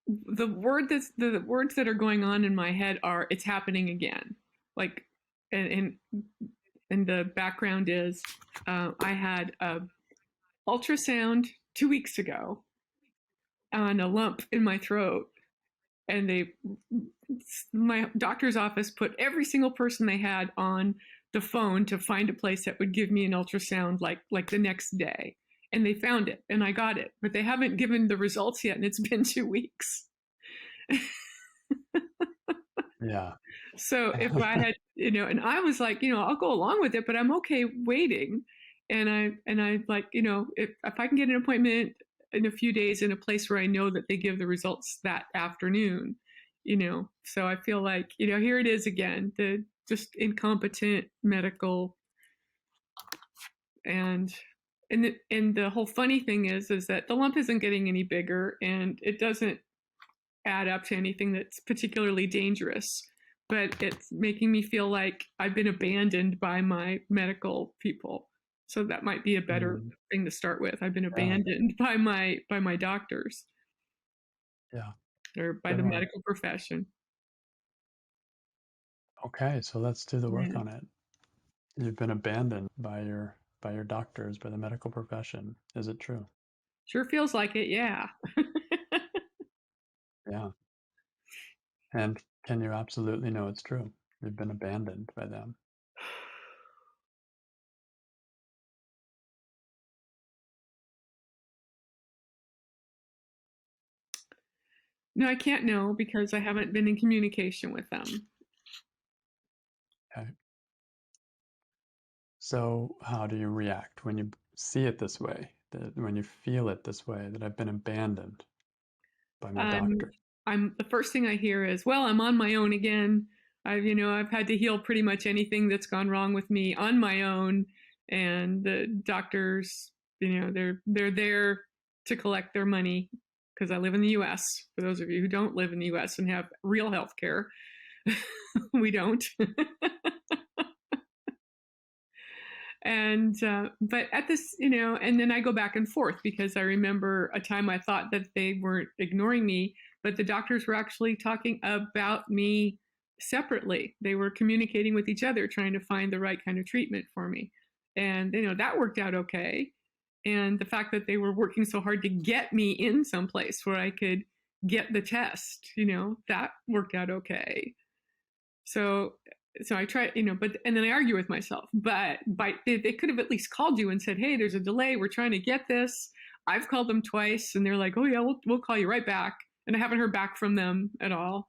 the words that are going on in my head are, it's happening again. Like, and the background is, I had a ultrasound 2 weeks ago on a lump in my throat, and my doctor's office put every single person they had on the phone to find a place that would give me an ultrasound like the next day. And they found it and I got it, but they haven't given the results yet. And it's been 2 weeks. Yeah. So if I had, and I was like, I'll go along with it, but I'm okay waiting. And I like, if I can get an appointment in a few days in a place where I know that they give the results that afternoon, so I feel like, here it is again, the just incompetent medical. And the whole funny thing is that the lump isn't getting any bigger and it doesn't add up to anything that's particularly dangerous, but it's making me feel like I've been abandoned by my medical people. So that might be a better thing to start with. I've been abandoned by my doctors. Yeah. Or by the medical profession. Okay, so let's do the work on it. You've been abandoned by your doctors, by the medical profession. Is it true? Sure feels like it, yeah. Yeah. And can you absolutely know it's true? You've been abandoned by them. No, I can't know because I haven't been in communication with them. Okay. So how do you react when you see it this way, when you feel it this way, that I've been abandoned by my doctor? The first thing I hear is, well, I'm on my own again. I've had to heal pretty much anything that's gone wrong with me on my own. And the doctors, they're there to collect their money because I live in the US. For those of you who don't live in the US and have real health care, we don't. And but at this, and then I go back and forth because I remember a time I thought that they weren't ignoring me, but the doctors were actually talking about me separately. They were communicating with each other, trying to find the right kind of treatment for me. And that worked out okay. And the fact that they were working so hard to get me in someplace where I could get the test, that worked out okay. So I try, and then I argue with myself, but they could have at least called you and said, hey, there's a delay. We're trying to get this. I've called them twice and they're like, oh yeah, we'll call you right back. And I haven't heard back from them at all.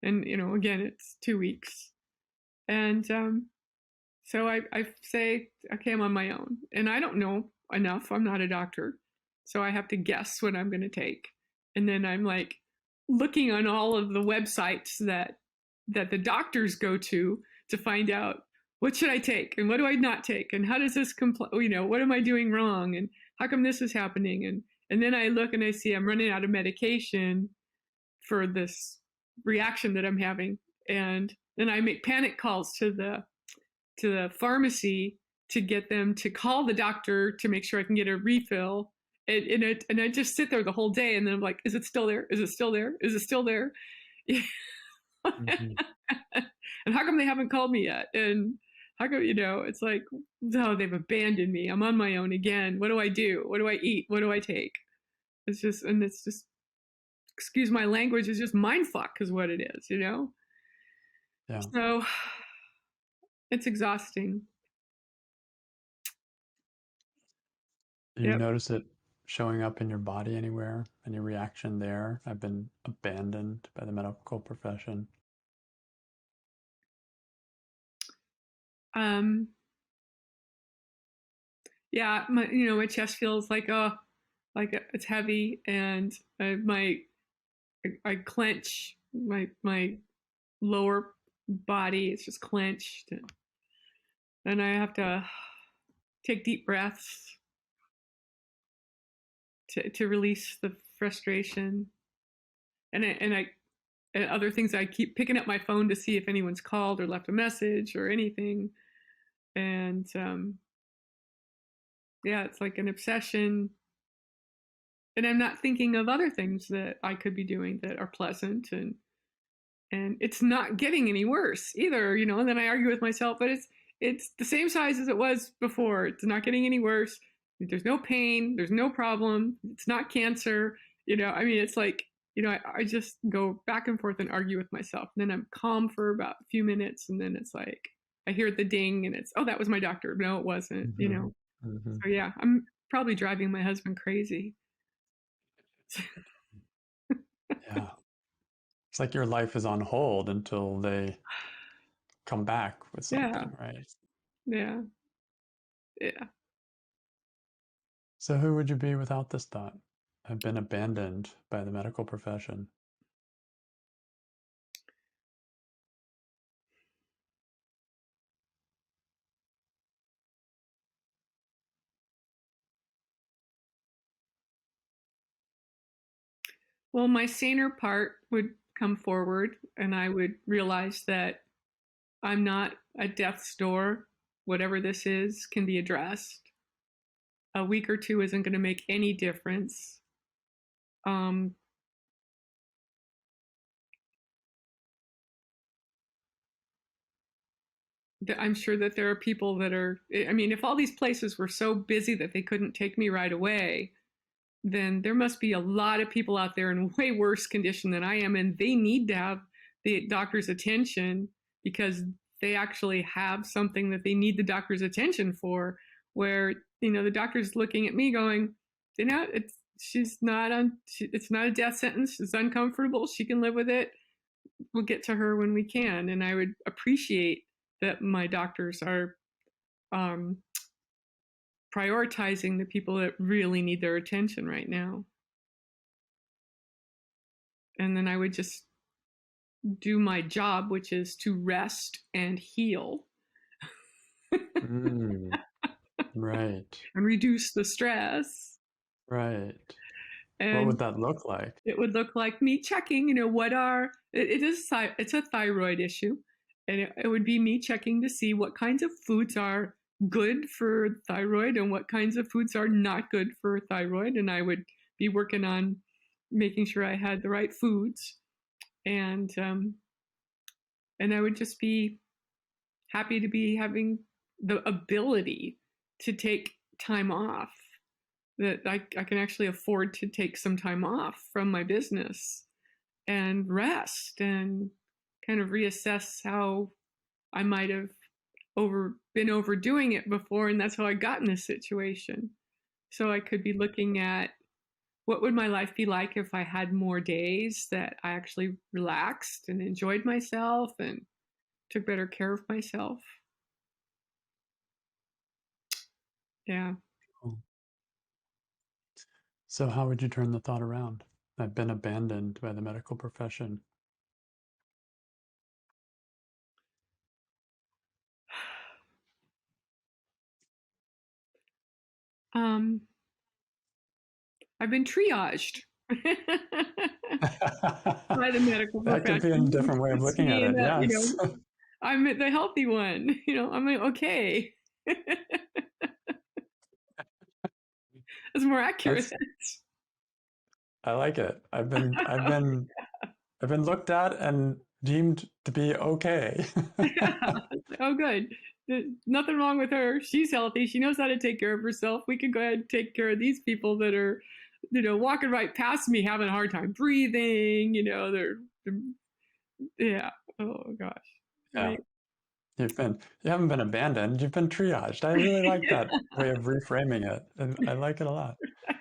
And, again, it's 2 weeks. And so I say, okay, I'm on my own and I don't know enough. I'm not a doctor. So I have to guess what I'm going to take. And then I'm like looking on all of the websites that the doctors go to find out what should I take and what do I not take and how does this what am I doing wrong and how come this is happening, and then I look and I see I'm running out of medication for this reaction that I'm having, and then I make panic calls to the pharmacy to get them to call the doctor to make sure I can get a refill. And I just sit there the whole day and then I'm like, is it still there? Is it still there? Is it still there? Mm-hmm. And how come they haven't called me yet? And how come, it's like, no, they've abandoned me. I'm on my own again. What do I do? What do I eat? What do I take? It's just, excuse my language, it's just mind fuck is what it is, Yeah. So it's exhausting. Do you notice it showing up in your body anywhere? Any reaction there? I've been abandoned by the medical profession. Yeah, my chest feels like it's heavy, and I clench my lower body. It's just clenched, and I have to take deep breaths to release the frustration. And other things, I keep picking up my phone to see if anyone's called or left a message or anything. And yeah, it's like an obsession. and I'm not thinking of other things that I could be doing that are pleasant, and it's not getting any worse either, and then I argue with myself, but it's the same size as it was before. It's not getting any worse. There's no pain, there's no problem, it's not cancer. I mean, it's like, I just go back and forth and argue with myself, and then I'm calm for about a few minutes, and then it's like I hear the ding, and it's, oh, that was my doctor. No, it wasn't. So yeah, I'm probably driving my husband crazy. Yeah. It's like your life is on hold until they come back with Yeah, something, right? yeah, yeah. So who would you be without this thought? I've been abandoned by the medical profession. Well, my saner part would come forward, and I would realize that I'm not at death's door. Whatever this is can be addressed. A week or two isn't going to make any difference. Um, I'm sure that there are people that are, I mean, if all these places were so busy that they couldn't take me right away, then there must be a lot of people out there in way worse condition than I am, and they need to have the doctor's attention because they actually have something that they need the doctor's attention for. Where the doctor's looking at me, going, she's not on. It's not a death sentence. It's uncomfortable. She can live with it. We'll get to her when we can. And I would appreciate that my doctors are um, prioritizing the people that really need their attention right now. And then I would just do my job, which is to rest and heal. Right. And reduce the stress. Right. And what would that look like? It would look like me checking, it's a thyroid issue. And it would be me checking to see what kinds of foods are good for thyroid and what kinds of foods are not good for thyroid. And I would be working on making sure I had the right foods. And I would just be happy to be having the ability to take time off, that I can actually afford to take some time off from my business and rest and kind of reassess how I might have been overdoing it before, and that's how I got in this situation. So I could be looking at what would my life be like if I had more days that I actually relaxed and enjoyed myself and took better care of myself. Yeah. Cool. So how would you turn the thought around? I've been abandoned by the medical profession. Um, I've been triaged by the medical That could be a profession. different way of It's looking at me it. that, Yes. I'm the healthy one. I'm like, okay. That's more accurate. I like it. I've been looked at and deemed to be okay. Yeah. Oh, good. Nothing wrong with her. She's healthy. She knows how to take care of herself. We can go ahead and take care of these people that are, walking right past me, having a hard time breathing. They're yeah. Oh gosh. Yeah. Right. You haven't been abandoned, you've been triaged. I really like that Yeah. way of reframing it, and I like it a lot.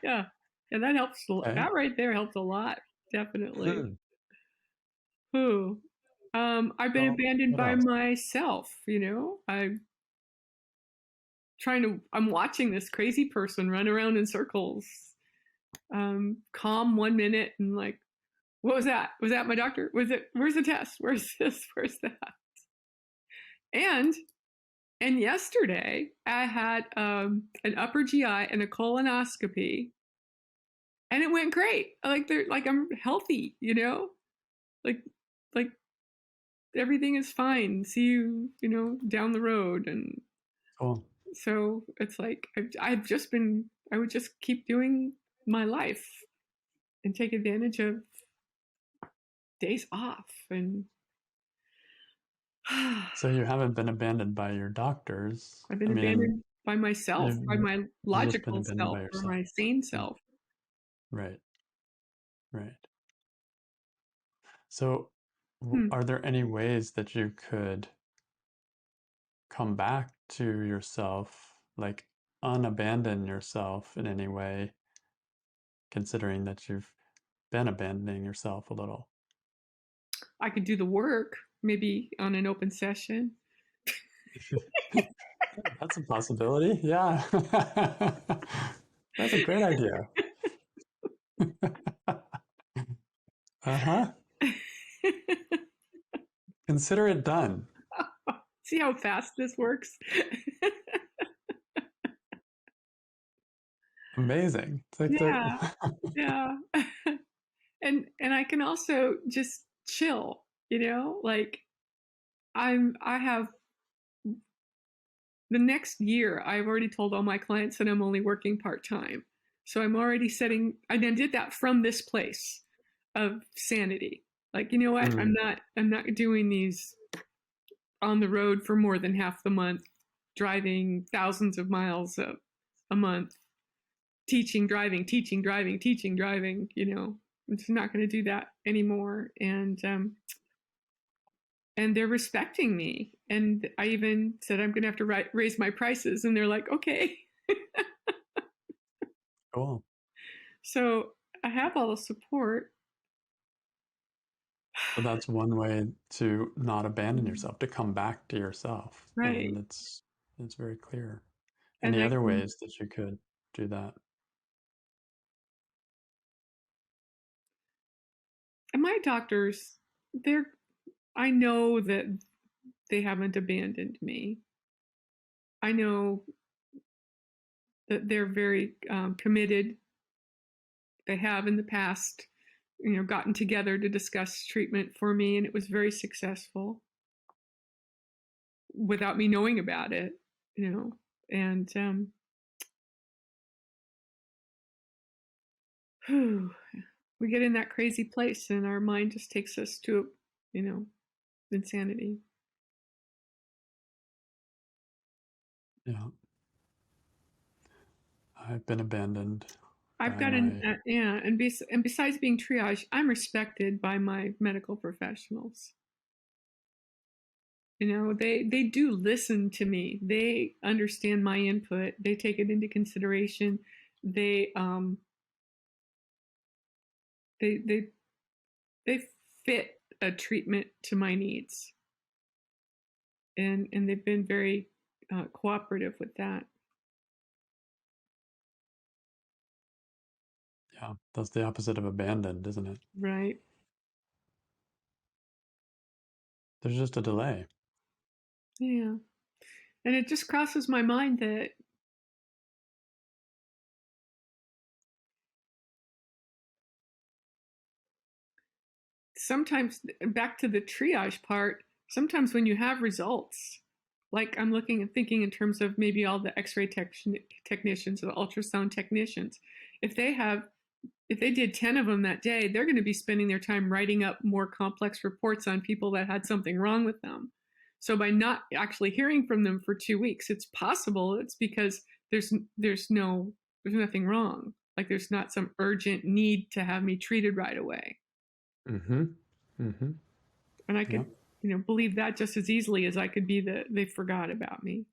Yeah. Yeah. That helps. Okay. That right there helps a lot. Definitely. Hmm. Who? I've been Well, abandoned what by else? myself. I'm watching this crazy person run around in circles. Calm 1 minute and like, what was that? Was that my doctor? Was it? Where's the test? Where's this? Where's that? And yesterday I had an upper GI and a colonoscopy, and it went great. I'm healthy, like like everything is fine. See you, down the road. And Cool. so it's like I would just keep doing my life. and take advantage of days off. And So you haven't been abandoned by your doctors. I've been I mean, abandoned by myself, by you've my just been logical abandoned self by or yourself. my sane Yeah. self. Right. Right. So Hmm. are there any ways that you could come back to yourself, like unabandon yourself in any way, considering that you've been abandoning yourself a little? I could do the work maybe on an open session. That's a possibility. Yeah. That's a great idea. Uh-huh. Consider it done. See how fast this works? Amazing. It's like Yeah, the yeah. And I can also just chill, like I have the next year, I've already told all my clients that I'm only working part-time. So I'm already I then did that from this place of sanity. Like, you know what? Mm, I'm not doing these on the road for more than half the month, driving thousands of miles a month, teaching, driving, teaching, driving, I'm just not going to do that anymore. And they're respecting me. And I even said I'm going to have to raise my prices, and they're like, okay. cool. So I have all the support. So that's one way to not abandon yourself, to come back to yourself. And Right. it's very clear. And Any I other can, ways that you could do that? and my doctors, I know that they haven't abandoned me. I know that they're very committed. They have in the past, gotten together to discuss treatment for me, and it was very successful without me knowing about it, and whew, we get in that crazy place, and our mind just takes us to, you know, insanity. Yeah. I've been abandoned I've by got my, yeah, and besides being triage, I'm respected by my medical professionals. They do listen to me. They understand my input. They take it into consideration. They um they they they fit a treatment to my needs, and they've been very cooperative with that. yeah, that's the opposite of abandoned, isn't it? Right. There's just a delay. Yeah. And it just crosses my mind that sometimes, back to the triage part, sometimes when you have results, like I'm looking and thinking in terms of maybe all the x-ray technicians or the ultrasound technicians, if they have if they did 10 of them that day, they're going to be spending their time writing up more complex reports on people that had something wrong with them. So by not actually hearing from them for 2 weeks, it's possible it's because there's nothing wrong. Like there's not some urgent need to have me treated right away. Mm-hmm. Mm-hmm. And I Yeah. could, believe that just as easily as I could be that they forgot about me.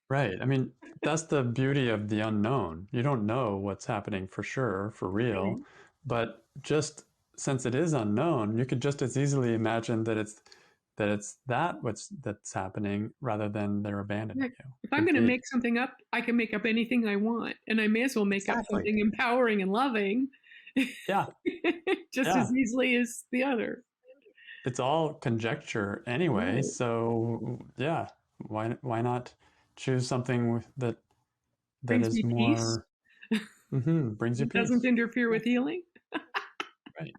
Right. I mean, that's the beauty of the unknown. You don't know what's happening for sure, for Right. real, but just since it is unknown, you could just as easily imagine that what's that's happening rather than they're abandoning Like, you. if I'm Could going to be. make something up, I can make up anything I want, and I may as well make up Exactly. something empowering and loving Yeah. just Yeah. as easily as the other. It's all conjecture anyway, Right. so yeah, why not choose something that Brings is me peace. more brings you Doesn't peace. interfere Yeah, with healing. right.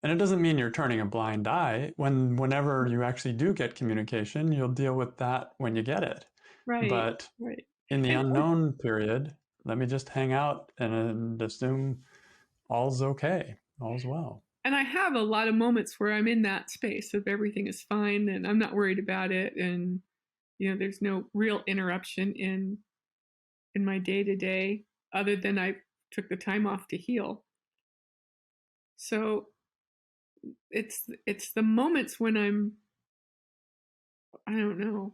And it doesn't mean you're turning a blind eye. Whenever you actually do get communication, you'll deal with that when you get it. Right. But Right. in the And unknown period, let me just hang out and assume all's okay, all's well. And I have a lot of moments where I'm in that space of everything is fine and I'm not worried about it, and there's no real interruption in my day to day other than I took the time off to heal. So it's the moments when I don't know,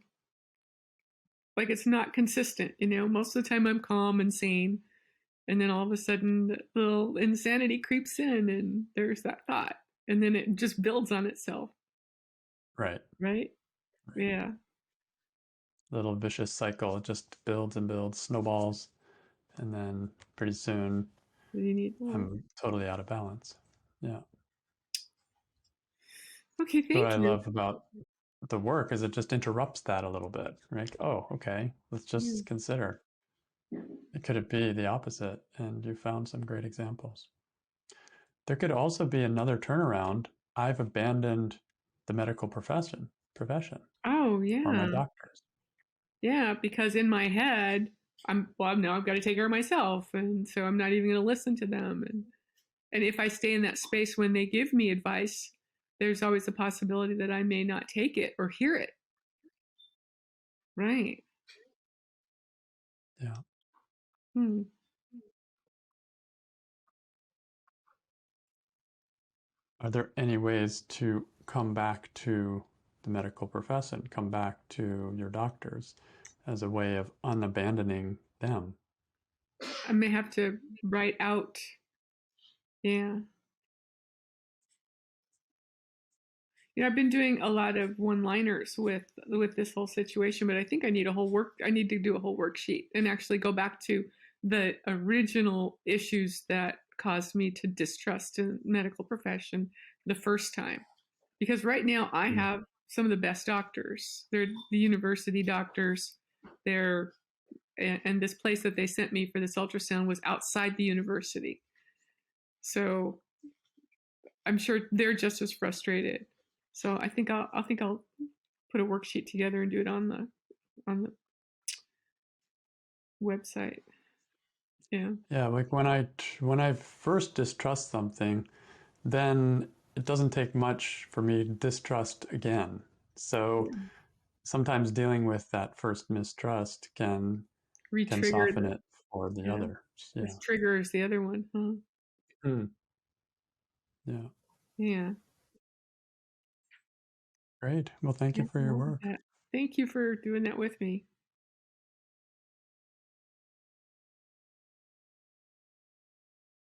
like it's not consistent. Most of the time I'm calm and sane, and then all of a sudden the little insanity creeps in, and there's that thought, and then it just builds on itself. Right. Right? Right. Yeah. Little vicious cycle. It just builds and builds, snowballs, and then pretty soon You need more. I'm totally out of balance. Yeah. Okay, What thank I you. love about the work is it just interrupts that a little bit, right? Oh, okay. Let's Yeah. just consider. Could it be the opposite? And you found some great examples. There could also be another turnaround. I've abandoned the medical profession, Oh, or my yeah. doctors. Yeah, because in my head, now I've got to take care of myself, and so I'm not even going to listen to them. And if I stay in that space when they give me advice, there's always a possibility that I may not take it or hear it. Right. Yeah. Hmm. Are there any ways to come back to the medical profession, come back to your doctors as a way of unabandoning them? I may have to write out. Yeah. I've been doing a lot of one-liners with this whole situation, but I think I need to do a whole worksheet and actually go back to the original issues that caused me to distrust the medical profession the first time. Because right now I Mm. have some of the best doctors. They're the university doctors. They're and this place that they sent me for this ultrasound was outside the university. So I'm sure they're just as frustrated. So I think I'll put a worksheet together and do it on the website. Yeah. Yeah, like when I first distrust something, then it doesn't take much for me to distrust again. So Yeah. sometimes dealing with that first mistrust can Retrigger soften the it for the yeah. others. Yeah. This triggers the other one, huh? Mm. Yeah. Yeah. Great. Well, thank you Yeah, for I your love work. that. Thank you for doing that with me.